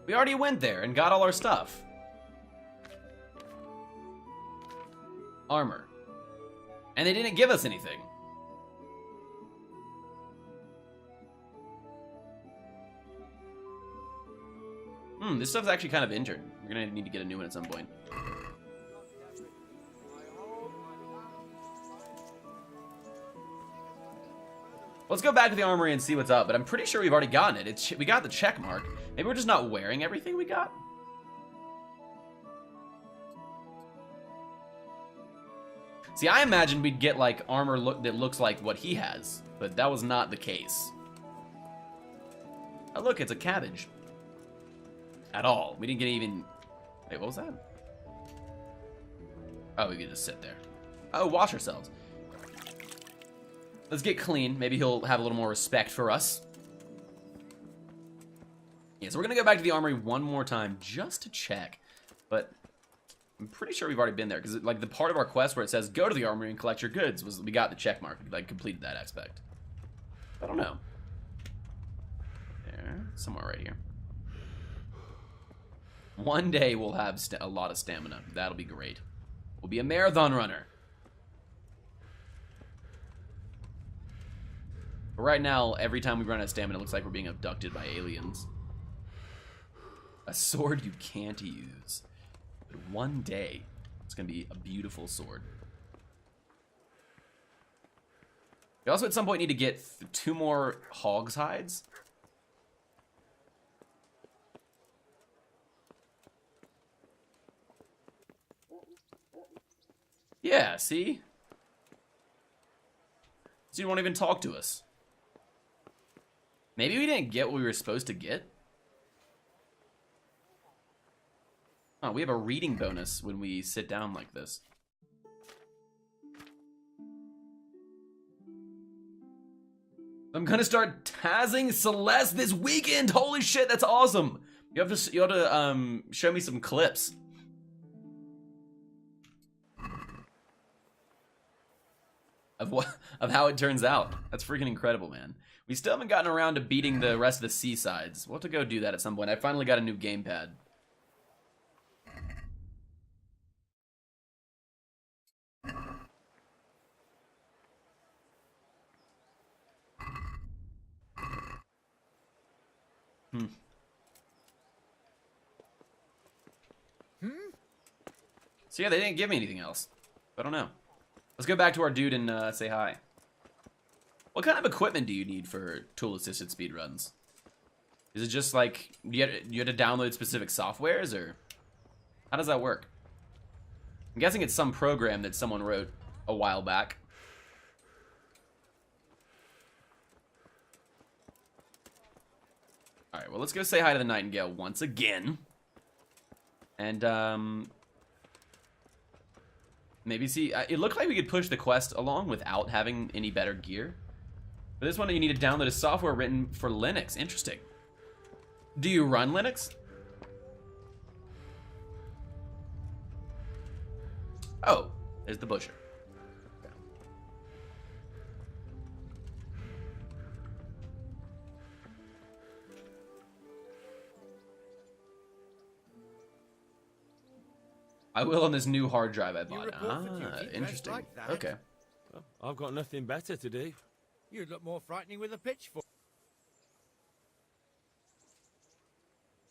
We already went there and got all our stuff. Armor. And they didn't give us anything. This stuff's actually kind of injured. We're gonna need to get a new one at some point. Let's go back to the armory and see what's up, but I'm pretty sure we've already gotten it. We got the check mark. Maybe we're just not wearing everything we got? See, I imagined we'd get, like, armor that looks like what he has, but that was not the case. Oh, look, it's a cabbage. At all. We didn't get even... Wait, what was that? Oh, we could just sit there. Oh, wash ourselves. Let's get clean. Maybe he'll have a little more respect for us. Yeah, so we're gonna go back to the armory one more time just to check. But I'm pretty sure we've already been there, because like the part of our quest where it says go to the armory and collect your goods we got the check mark. We like completed that aspect. I don't know. There, somewhere right here. One day we'll have a lot of stamina. That'll be great. We'll be a marathon runner. But right now, every time we run out of stamina, it looks like we're being abducted by aliens. A sword you can't use. But one day, it's going to be a beautiful sword. We also at some point need to get 2 more hog's hides. Yeah, see? So you won't even talk to us. Maybe we didn't get what we were supposed to get? Oh, we have a reading bonus when we sit down like this. I'm gonna start tazzing Celeste this weekend! Holy shit, that's awesome! You have to show me some clips. Of how it turns out. That's freaking incredible, man. We still haven't gotten around to beating the rest of the seasides. We'll have to go do that at some point. I finally got a new gamepad. So yeah, they didn't give me anything else. I don't know. Let's go back to our dude and say hi. What kind of equipment do you need for tool-assisted speedruns? Is it just like, you had to download specific softwares, or how does that work? I'm guessing it's some program that someone wrote a while back. Alright, well, let's go say hi to the Nightingale once again. And, maybe see, it looked like we could push the quest along without having any better gear. For this one, you need to download a software written for Linux. Interesting. Do you run Linux? Oh, there's the butcher. I will on this new hard drive I bought. Ah, interesting. Like okay. Well, I've got nothing better to do. You'd look more frightening with a pitchfork.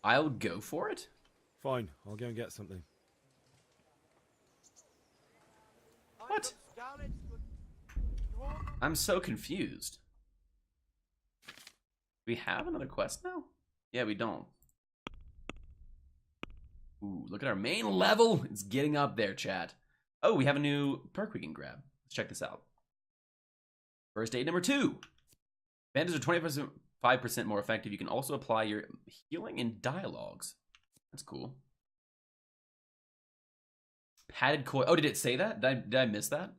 I'll go for it? Fine, I'll go and get something. What? I'm so confused. We have another quest now? Yeah, we don't. Ooh, look at our main level. It's getting up there, chat. Oh, we have a new perk we can grab. Let's check this out. First aid number 2. Bandages are 25% more effective. You can also apply your healing in dialogues. That's cool. Padded coil. Oh, did it say that? Did I miss that?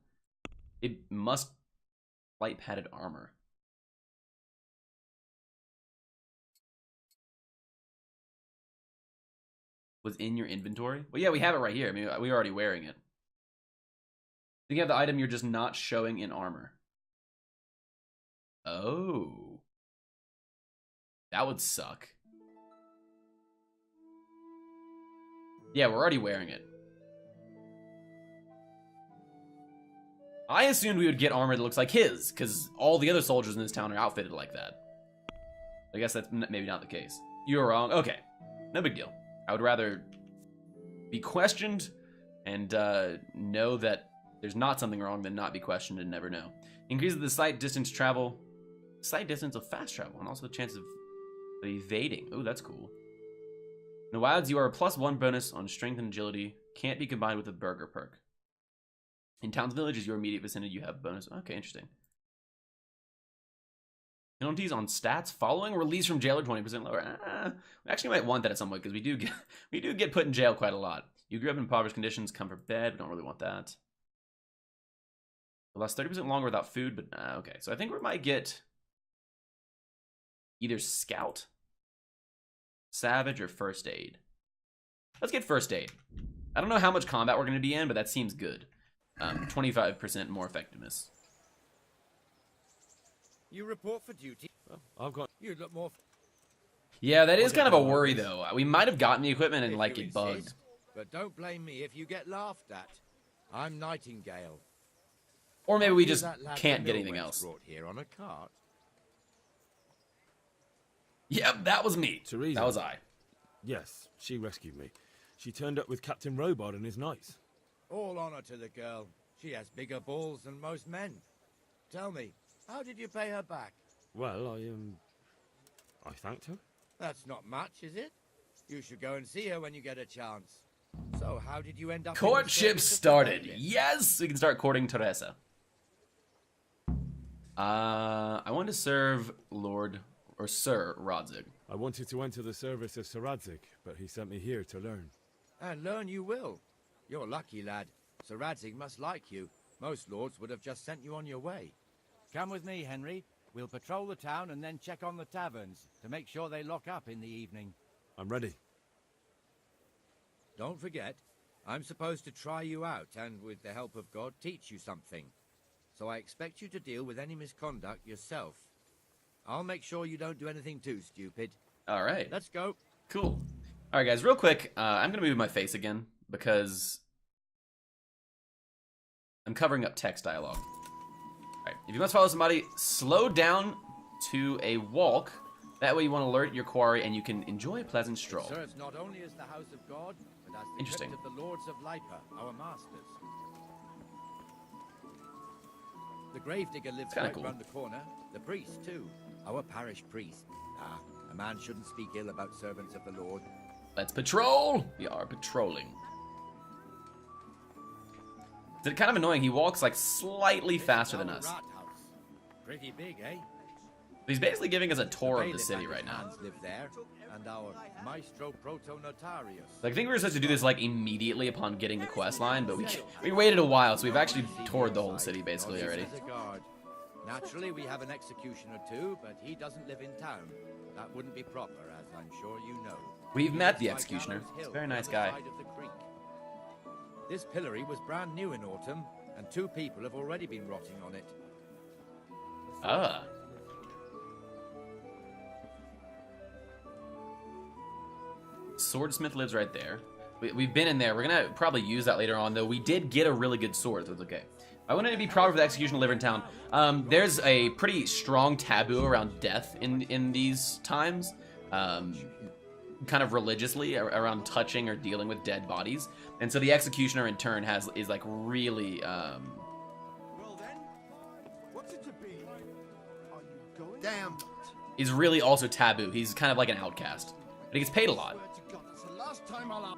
It must light padded armor. Was in your inventory? Well, yeah, we have it right here. I mean, we're already wearing it. You have the item you're just not showing in armor. Oh. That would suck. Yeah, we're already wearing it. I assumed we would get armor that looks like his, because all the other soldiers in this town are outfitted like that. I guess that's maybe not the case. You were wrong. Okay, no big deal. I would rather be questioned and know that there's not something wrong than not be questioned and never know. Increases the sight distance of fast travel, and also the chance of evading. Oh, that's cool. In the wilds, you are a +1 bonus on strength and agility. Can't be combined with a burger perk. In towns and villages, your immediate vicinity, you have bonus. Okay, interesting. Penalties on stats following release from jail are 20% lower. We actually might want that at some point because we do get put in jail quite a lot. You grew up in impoverished conditions, come from bed. We don't really want that. It lasts 30% longer without food, but okay. So I think we might get either scout, savage, or first aid. Let's get first aid. I don't know how much combat we're going to be in, but that seems good. 25% more effectiveness. You report for duty. Well, I've got... You look more... Yeah, that is kind of a worry, though. We might have gotten the equipment and, If like, you it bugged. insist, but don't blame me if you get laughed at. I'm Nightingale. Or maybe we You just that lad can't the get anything mill else. brought here on a cart. Yep, that was me. Teresa. That was I. Yes, she rescued me. She turned up with Captain Robard and his knights. All honor to the girl. She has bigger balls than most men. Tell me, how did you pay her back? Well, I thanked her. That's not much, is it? You should go and see her when you get a chance. So, how did you end up... in the Courtship service of the started. bailiff? Yes, we can start courting Teresa. I want to serve Lord or Sir Rodzig. I wanted to enter the service of Sir Radzig, but he sent me here to learn. And learn you will. You're lucky, lad. Sir Radzig must like you. Most lords would have just sent you on your way. Come with me, Henry. We'll patrol the town and then check on the taverns to make sure they lock up in the evening. I'm ready. Don't forget, I'm supposed to try you out and, with the help of God, teach you something. So I expect you to deal with any misconduct yourself. I'll make sure you don't do anything too stupid. All right. Let's go. Cool. All right, guys, real quick, I'm going to move my face again because I'm covering up text dialogue. All right, if you must follow somebody, slow down to a walk. That way you want to alert your quarry and you can enjoy a pleasant stroll. It serves not only as the house of God, but as the Interesting. crypt of the lords of Lipa, our masters. The gravedigger lives kinda right cool. round the corner. The priest, too. Our parish priest. Ah, a man shouldn't speak ill about servants of the Lord. Let's patrol. We are patrolling. It's kind of annoying. He walks like slightly faster than Our us. rat house. Pretty big, eh? He's basically giving us a tour of the bailiff city and right his now. hands live there, and our maestro proto-notarius. Like, I think we were supposed to do this like immediately upon getting the quest line, but we waited a while, so we've actually toured the whole city basically Or already. as a guard. Naturally, we have an executioner too, but he doesn't live in town. That wouldn't be proper, as I'm sure you know. We've He met lives the by executioner. Gallows He's a Hill, very on nice the guy. side of the creek. This pillory was brand new in autumn, and 2 people have already been rotting on it. Ah. Swordsmith lives right there. We've been in there. We're gonna probably use that later on, though. We did get a really good sword, so it's okay. I wanted to be proud of the execution live in town. There's a pretty strong taboo around death in these times. Kind of religiously around touching or dealing with dead bodies, and so the executioner in turn is like really Well then, what's it to be? Are you going? Damn. is really also taboo. He's kind of like an outcast, but he gets paid a lot. Swear to God, that's the last time I'll.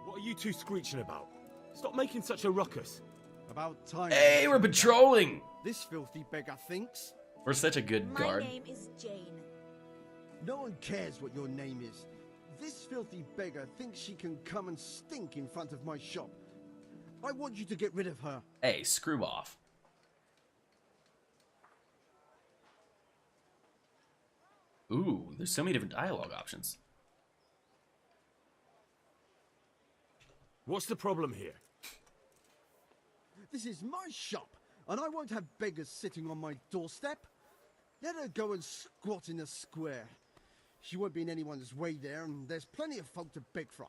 What are you two screeching about? Stop making such a ruckus. About time. Hey, we're patrolling. This filthy beggar thinks. We're such a good My guard. name is Jane. No one cares what your name is. This filthy beggar thinks she can come and stink in front of my shop. I want you to get rid of her. Hey, screw off. Ooh, there's so many different dialogue options. What's the problem here? This is my shop, and I won't have beggars sitting on my doorstep. Let her go and squat in a square. She won't be in anyone's way there, and there's plenty of folk to beg from.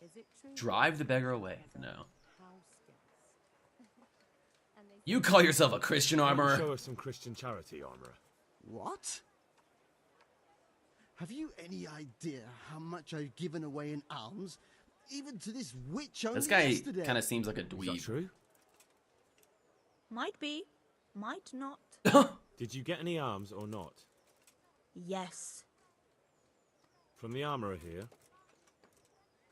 Is it true? Drive the beggar away. No. How scarce. And they You call yourself a Christian Why don't you armorer? show us some Christian charity, armorer. What? Have you any idea how much I've given away in alms, even to this witch only This guy yesterday? kind of seems like a Is that dweeb. true? Might be, might not. Did you get any arms or not? Yes. From the armorer here?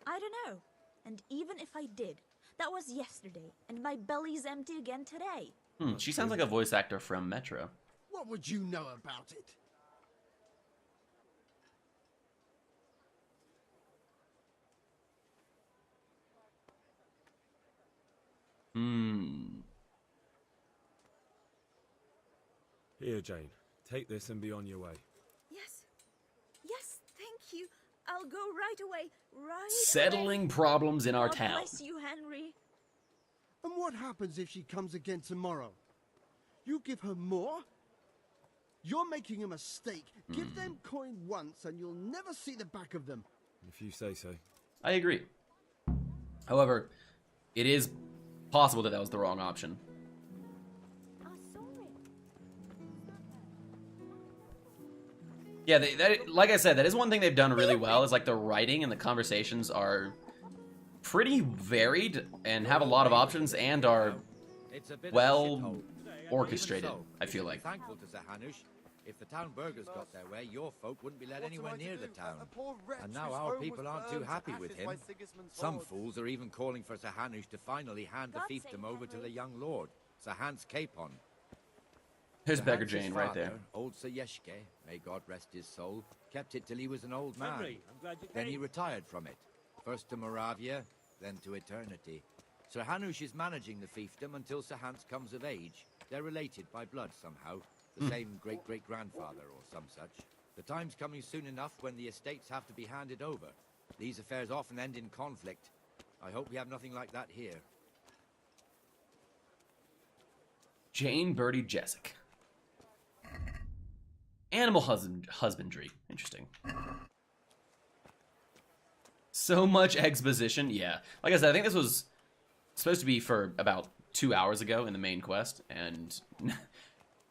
I don't know. And even if I did, that was yesterday, and my belly's empty again today. She sounds like a voice actor from Metro. What would you know about it? Here, Jane. Take this and be on your way. Yes. Yes, thank you. I'll go right away. Right away. Settling problems in our God town. bless you, Henry. And what happens if she comes again tomorrow? You give her more? You're making a mistake. Give them coin once and you'll never see the back of them. If you say so. I agree. However, it is possible that that was the wrong option. I saw it. Yeah, like I said, that is one thing they've done really well, is like the writing and the conversations are pretty varied and have a lot of options and are It's a bit well of a shithole. orchestrated, Even so, I feel we like. should be thankful to Sir Hanush. If the town burghers got their way, your folk wouldn't be let anywhere near the town. And now our people aren't too happy with him. Some fools are even calling for Sir Hanush to finally hand the God fiefdom save over to Henry. the young lord, Sir Hans Capon. Here's Sir Beggar Hans's Jane right there. father, Old Sir Yeshke, may God rest his soul, kept it till he was an old man. Henry, I'm glad you Then he came. retired from it, first to Moravia, then to eternity. Sir Hanush is managing the fiefdom until Sir Hans comes of age. They're related by blood somehow, the same great-great-grandfather or some such. The time's coming soon enough when the estates have to be handed over. These affairs often end in conflict. I hope we have nothing like that here. Jane Birdie Jessic. Animal husbandry. Interesting. So much exposition. Yeah. Like I said, I think this was supposed to be for about 2 hours ago in the main quest, and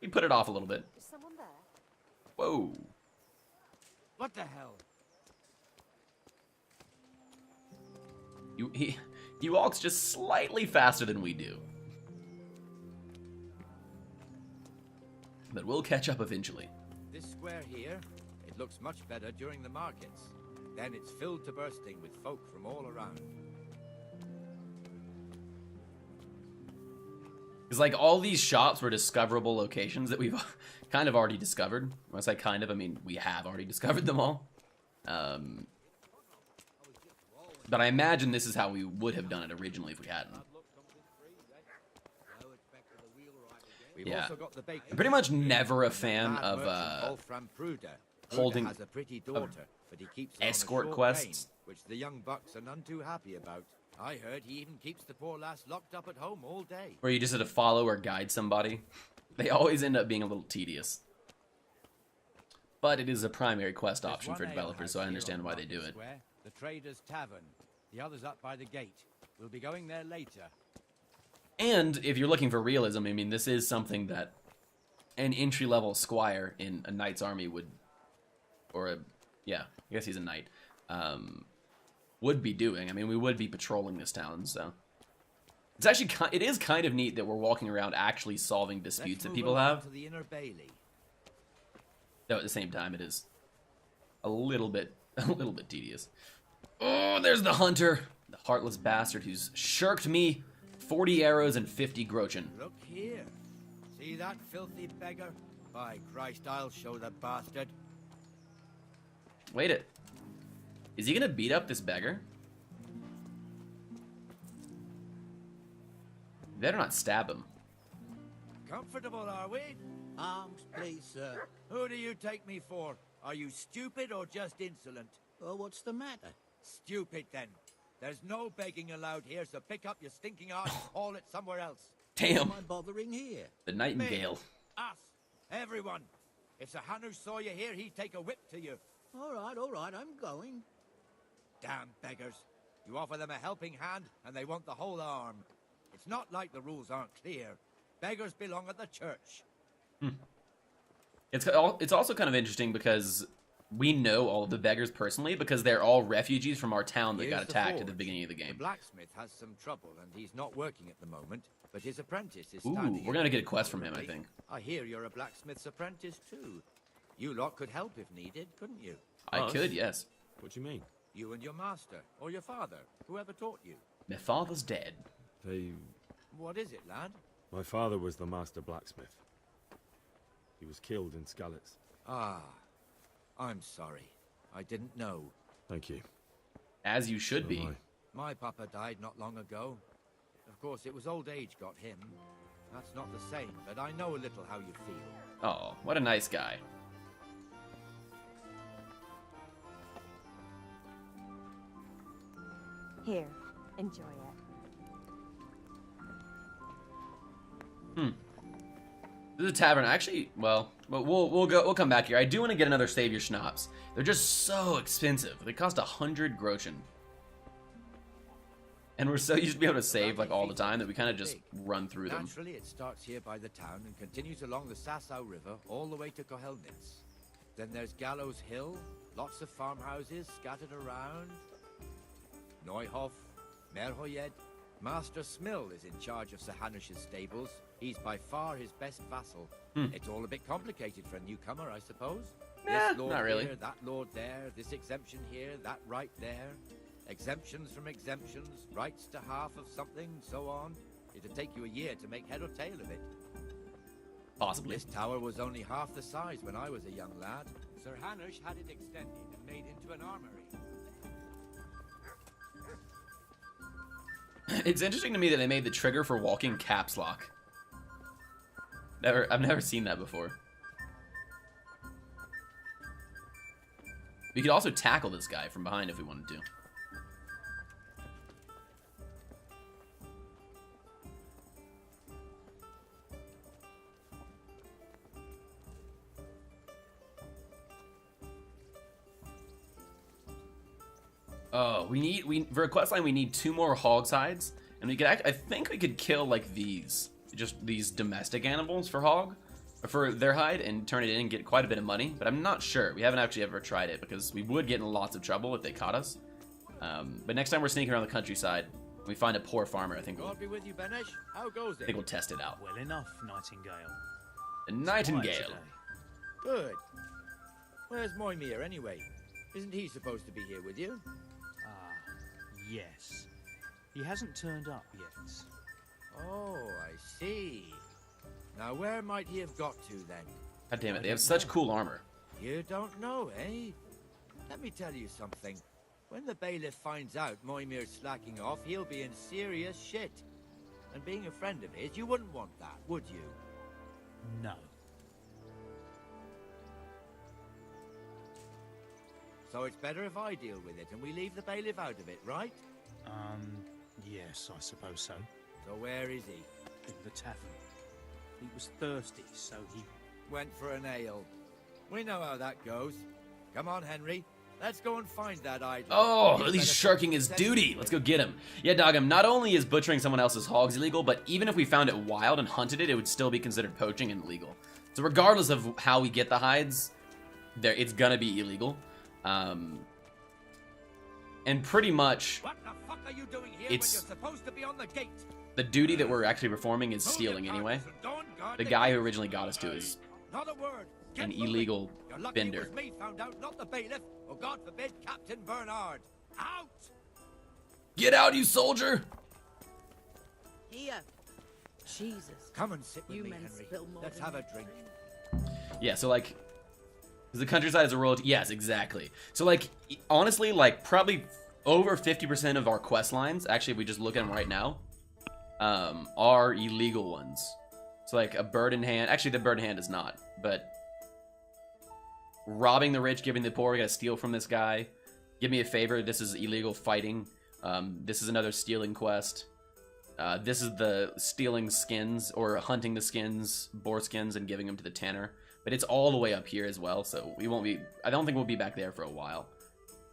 we put it off a little bit. Is someone there? Whoa. What the hell? He walks just slightly faster than we do. But we'll catch up eventually. This square here, it looks much better during the markets. Then it's filled to bursting with folk from all around. Because, like, all these shops were discoverable locations that we've kind of already discovered. When I say kind of, I mean we have already discovered them all. But I imagine this is how we would have done it originally if we hadn't. We've Yeah. also got the bakery. I'm pretty much never a fan Mad of merchant Wolfram Pruder. holding- Has a pretty daughter, but he keeps her on a escort short quests. rein, which the young bucks are none too happy about. I heard he even keeps the poor lass locked up at home all day. where you just have to follow or guide somebody. They always end up being a little tedious. But it is a primary quest There's option one for developers, alehouse so I here understand on why they Market do it. Square, the Traders' Tavern. The other's up by the gate. We'll be going there later. And if you're looking for realism, I mean, this is something that an entry-level squire in a knight's army would, yeah, I guess he's a knight, would be doing. I mean, we would be patrolling this town, so. It's actually, it is kind of neat that we're walking around actually solving disputes Let's that move people along have. to the inner bailey. Though at the same time, it is a little bit tedious. Oh, there's the hunter, the heartless bastard who's shirked me 40 arrows and 50 groschen. Look here. See that filthy beggar? By Christ, I'll show the bastard. Wait it. Is he gonna beat up this beggar? Better not stab him. Comfortable, are we? Arms, please, sir. Who do you take me for? Are you stupid or just insolent? Oh, what's the matter? Stupid, then. There's no begging allowed here, so pick up your stinking arse and haul it somewhere else. Damn. Why am I bothering here? The nightingale. Us. Everyone. If Sir Hanush saw you here, he'd take a whip to you. All right, I'm going. Damn beggars. You offer them a helping hand, and they want the whole arm. It's not like the rules aren't clear. Beggars belong at the church. It's also kind of interesting because we know all of the beggars personally because they're all refugees from our town that Here's got the attacked at forge. the beginning of the The game. blacksmith has some trouble, and he's not working at the moment, but his apprentice is Ooh, standing. we're gonna get a quest from him, I think. I hear you're a blacksmith's apprentice, too. You lot could help if needed, couldn't you? I Us? could, yes. What do you mean? You and your master, or your father, whoever taught you. My father's dead. What is it, lad? My father was the master blacksmith. He was killed in Skalitz. Ah, I'm sorry. I didn't know. Thank you. As you should So be. am I. My papa died not long ago. Of course, it was old age got him. That's not the same, but I know a little how you feel. Oh, what a nice guy. Here, enjoy it. This is a tavern. Actually, well, we'll come back here. I do want to get another Savior Schnapps. They're just so expensive. They cost 100 Groschen. And we're so used to be able to save like all the time that we kind of just run through them. Naturally, it starts here by the town and continues along the Sasau River all the way to Kohelnitz. Then there's Gallows Hill, lots of farmhouses scattered around. Neuhof, Merhoyed. Master Smill is in charge of Sir Hanush's stables. He's by far his best vassal. It's all a bit complicated for a newcomer, I suppose. Nah, This lord not really. here, that lord there, this exemption here, that right there. Exemptions from exemptions, rights to half of something, so on. It'd take you a year to make head or tail of it. Possibly. This tower was only half the size when I was a young lad. Sir Hanush had it extended and made into an armory. It's interesting to me that they made the trigger for walking caps lock. I've never seen that before. We could also tackle this guy from behind if we wanted to. Oh, for a quest line we need 2 more hog sides, and we could I think we could kill like these domestic animals for their hide and turn it in and get quite a bit of money, but I'm not sure. We haven't actually ever tried it because we would get in lots of trouble if they caught us. But next time we're sneaking around the countryside, we find a poor farmer. I think God be with you, Benesh. How goes it? we'll test it out. Well enough, Nightingale. A nightingale. Good. Where's Moimir anyway? Isn't he supposed to be here with you? Ah, yes. He hasn't turned up yet. Oh, I see. Now where might he have got to then? God damn it, they have such cool armor. You don't know, eh? Let me tell you something. When the bailiff finds out Moimir's slacking off, he'll be in serious shit. And being a friend of his, you wouldn't want that, would you? No. So it's better if I deal with it and we leave the bailiff out of it, right? Yes, I suppose so. So where is he? In the tavern. He was thirsty, so he... Went for an ale. We know how that goes. Come on, Henry. Let's go and find that idol. Oh, You he's better shirking his send duty. him. Let's go get him. Yeah, Doggum, not only is butchering someone else's hogs illegal, but even if we found it wild and hunted it, it would still be considered poaching and illegal. So regardless of how we get the hides, it's gonna be illegal. And pretty much, What the fuck are you doing here It's- when you're supposed to be on the gate? the duty that we're actually performing is Hold stealing your anyway. carcass and don't guard The the guy gate. who originally got us to is Not a word. Get an moving. illegal You're lucky vendor. It was me found out, not the bailiff, or God forbid, Captain Bernard. Out! Get out, you soldier! Here. Jesus. Come and sit with You me, men Henry. spill more Let's than have a you drink. Yeah, so like, the countryside is a royalty. Yes, exactly. So like, honestly, like probably over 50% of our quest lines, actually, if we just look at them right now, are illegal ones. So like a bird in hand. Actually, the bird in hand is not, but robbing the rich, giving the poor. We gotta steal from this guy. Give me a favor. This is illegal fighting. This is another stealing quest. This is the stealing skins or hunting the skins, boar skins, and giving them to the tanner. But it's all the way up here as well, so we won't be... I don't think we'll be back there for a while.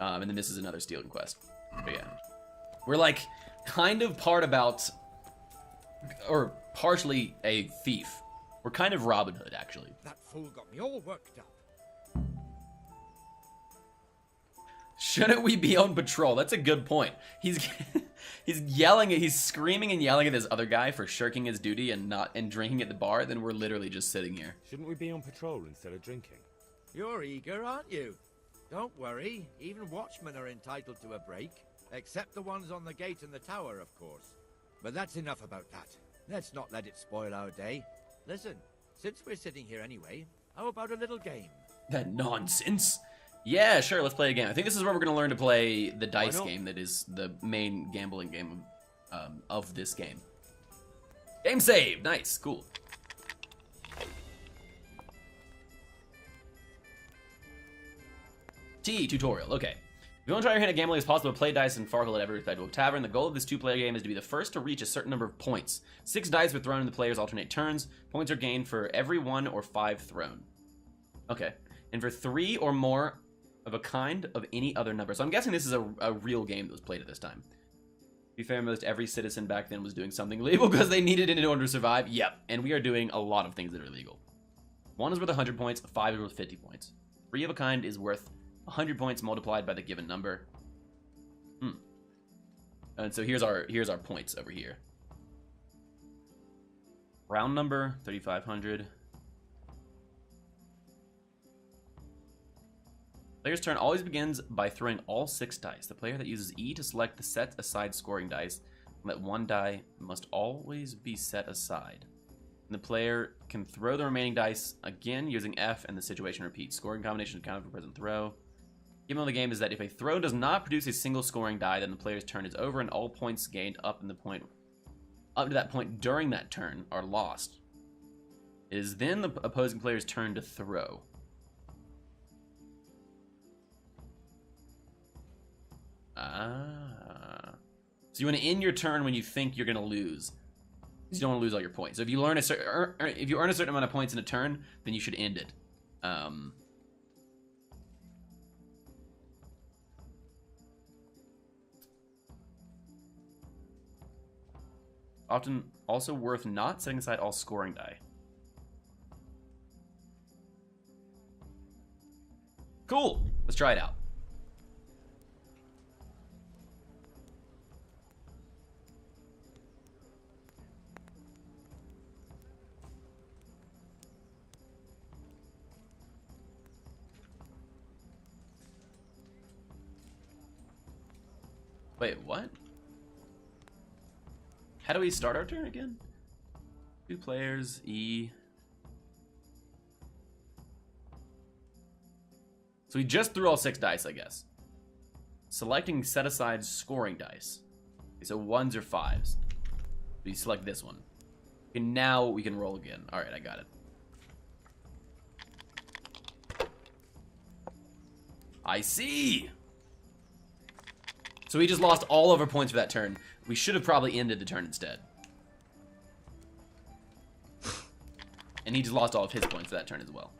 And then this is another stealing quest. But yeah. We're like kind of part about... Or partially a thief. We're kind of Robin Hood, actually. That fool got me all worked up. Shouldn't we be on patrol? That's a good point. He's he's screaming and yelling at this other guy for shirking his duty and drinking at the bar, then we're literally just sitting here. Shouldn't we be on patrol instead of drinking? You're eager, aren't you? Don't worry, even watchmen are entitled to a break. Except the ones on the gate and the tower, of course. But that's enough about that. Let's not let it spoil our day. Listen, since we're sitting here anyway, how about a little game? That nonsense. Yeah, sure, let's play a game. I think this is where we're going to learn to play the dice game that is the main gambling game of this game. Game save! Nice, cool. Tutorial, okay. If you want to try your hand at gambling as possible, play dice and Farkle at every respectable tavern. The goal of this two-player game is to be the first to reach a certain number of points. 6 dice are thrown in the players' alternate turns. Points are gained for every 1 or 5 thrown. Okay. And for 3 or more of a kind of any other number. So I'm guessing this is a real game that was played at this time. To be fair, most every citizen back then was doing something illegal because they needed it in order to survive. Yep. And we are doing a lot of things that are illegal. 1 is worth 100 points. 5 is worth 50 points. 3 of a kind is worth 100 points multiplied by the given number. And so here's our points over here. Round number 3,500. Player's turn always begins by throwing all 6 dice. The player that uses E to select the set aside scoring dice, let 1 die must always be set aside. And the player can throw the remaining dice again using F, and the situation repeats. Scoring combination accounted for present throw. Given on the game is that if a throw does not produce a single scoring die, then the player's turn is over, and all points gained up to that point during that turn are lost. It is then the opposing player's turn to throw. So you want to end your turn when you think you're going to lose. Because you don't want to lose all your points. So if you earn a certain amount of points in a turn, then you should end it. Often also worth not setting aside all scoring die. Cool. Let's try it out. Wait, what? How do we start our turn again? 2 players, E. So we just threw all 6 dice, I guess. Selecting set aside scoring dice. Okay, so 1s or 5s. We select this one. And now we can roll again. Alright, I got it. I see! So we just lost all of our points for that turn. We should have probably ended the turn instead. And he just lost all of his points for that turn as well.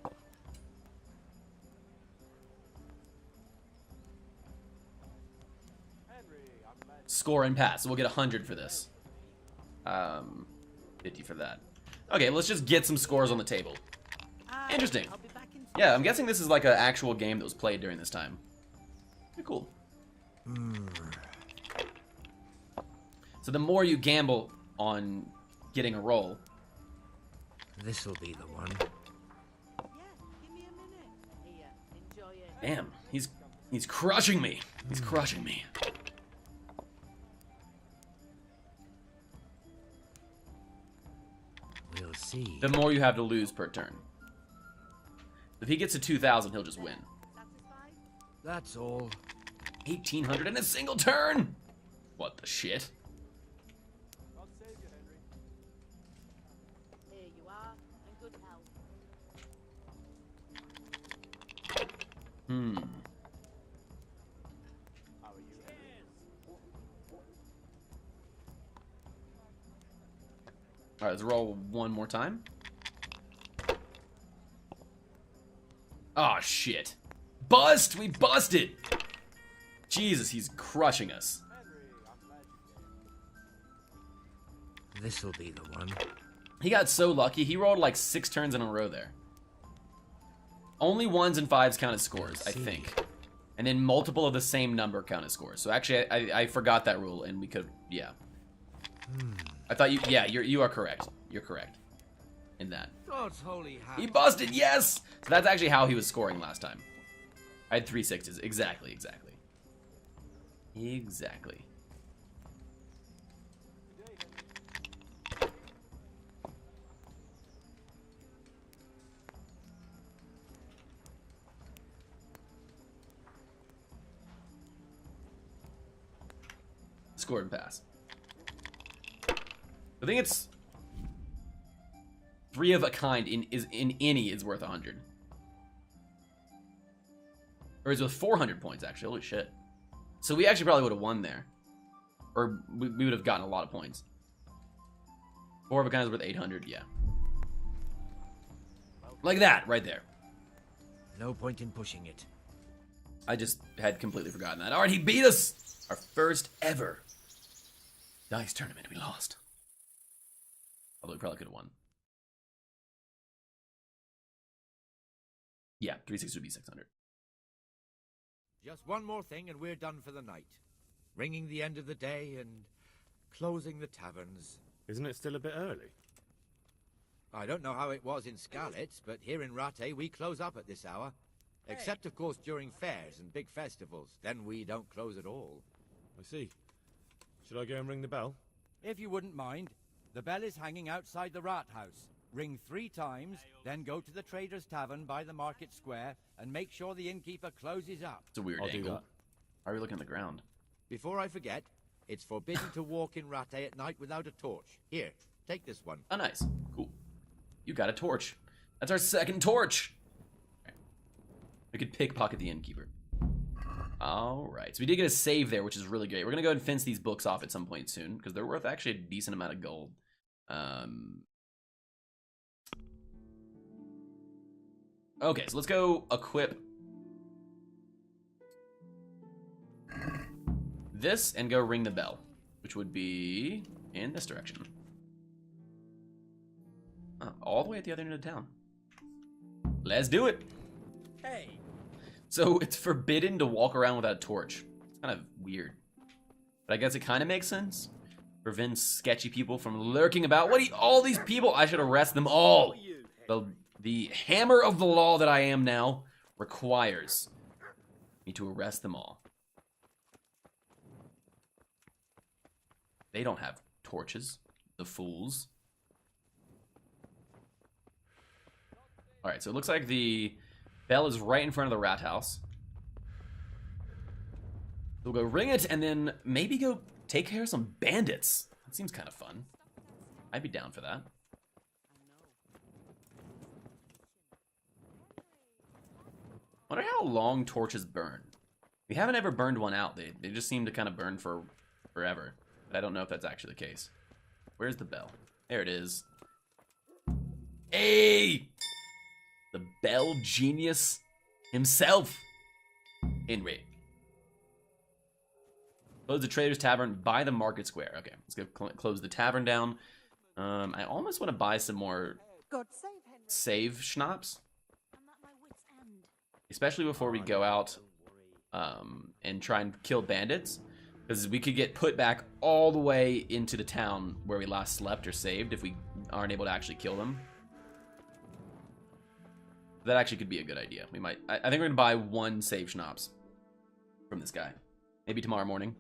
Score and pass. So we'll get 100 for this. 50 for that. Okay, let's just get some scores on the table. Interesting. Yeah, I'm guessing this is like an actual game that was played during this time. Pretty cool. So the more you gamble on getting a roll. This'll be the one. Damn, he's crushing me. He's crushing me. We'll see. The more you have to lose per turn. If he gets to 2,000, he'll just win. That's all. 1,800 in a single turn? What the shit? Here you are, in good health. Alright, let's roll one more time. Oh, shit. Bust! We busted! Jesus, he's crushing us. This'll be the one. He got so lucky. He rolled like 6 turns in a row there. Only 1s and 5s count as scores, I think. And then multiple of the same number count as scores. So actually, I forgot that rule, and we could, yeah. I thought you are correct. You're correct in that. God's holy hand. He busted, yes! So that's actually how he was scoring last time. I had 3 6s. Exactly. Scored and pass. I think it's 3 of a kind in any is worth 100. Or is it with 400 points actually? Holy shit. So we actually probably would have won there. Or we would have gotten a lot of points. 4 of a kind is worth 800, yeah. Like that, right there. No point in pushing it. I just had completely forgotten that. Alright, he beat us! Our first ever dice tournament. We lost. Although we probably could have won. Yeah, 360 would be 600. Just one more thing and we're done for the night. Ringing the end of the day and closing the taverns. Isn't it still a bit early? I don't know how it was in Skalitz, but here in Rattay we close up at this hour. Except, of course, during fairs and big festivals. Then we don't close at all. I see. Should I go and ring the bell? If you wouldn't mind, the bell is hanging outside the rat house. Ring 3 times, then go to the Trader's Tavern by the market square and make sure the innkeeper closes up. It's a weird I'll do angle. that. Why are we looking at the ground? Before I forget, it's forbidden to walk in Rattay at night without a torch. Here, take this one. Oh, nice. Cool. You got a torch. That's our second torch. Right. We could pickpocket the innkeeper. Alright, so we did get a save there, which is really great. We're going to go ahead and fence these books off at some point soon, because they're worth actually a decent amount of gold. Okay, so let's go equip this and go ring the bell, which would be in this direction. All the way at the other end of town. Let's do it. Hey. So it's forbidden to walk around without a torch. It's kind of weird. But I guess it kind of makes sense. Prevents sketchy people from lurking about. All these people? I should arrest them all. The hammer of the law that I am now requires me to arrest them all. They don't have torches. The fools. Alright, so it looks like the bell is right in front of the rat house. We'll go ring it and then maybe go take care of some bandits. That seems kind of fun. I'd be down for that. Wonder how long torches burn. We haven't ever burned one out. They just seem to kind of burn for forever. But I don't know if that's actually the case. Where's the bell? There it is. Hey! The bell genius himself. Henry. Close the Trader's Tavern by the Market Square. Okay, let's go close the tavern down. I almost want to buy some more save schnapps. Especially before we go out and try and kill bandits. Because we could get put back all the way into the town where we last slept or saved if we aren't able to actually kill them. That actually could be a good idea. We might. I think we're going to buy 1 save schnapps from this guy. Maybe tomorrow morning.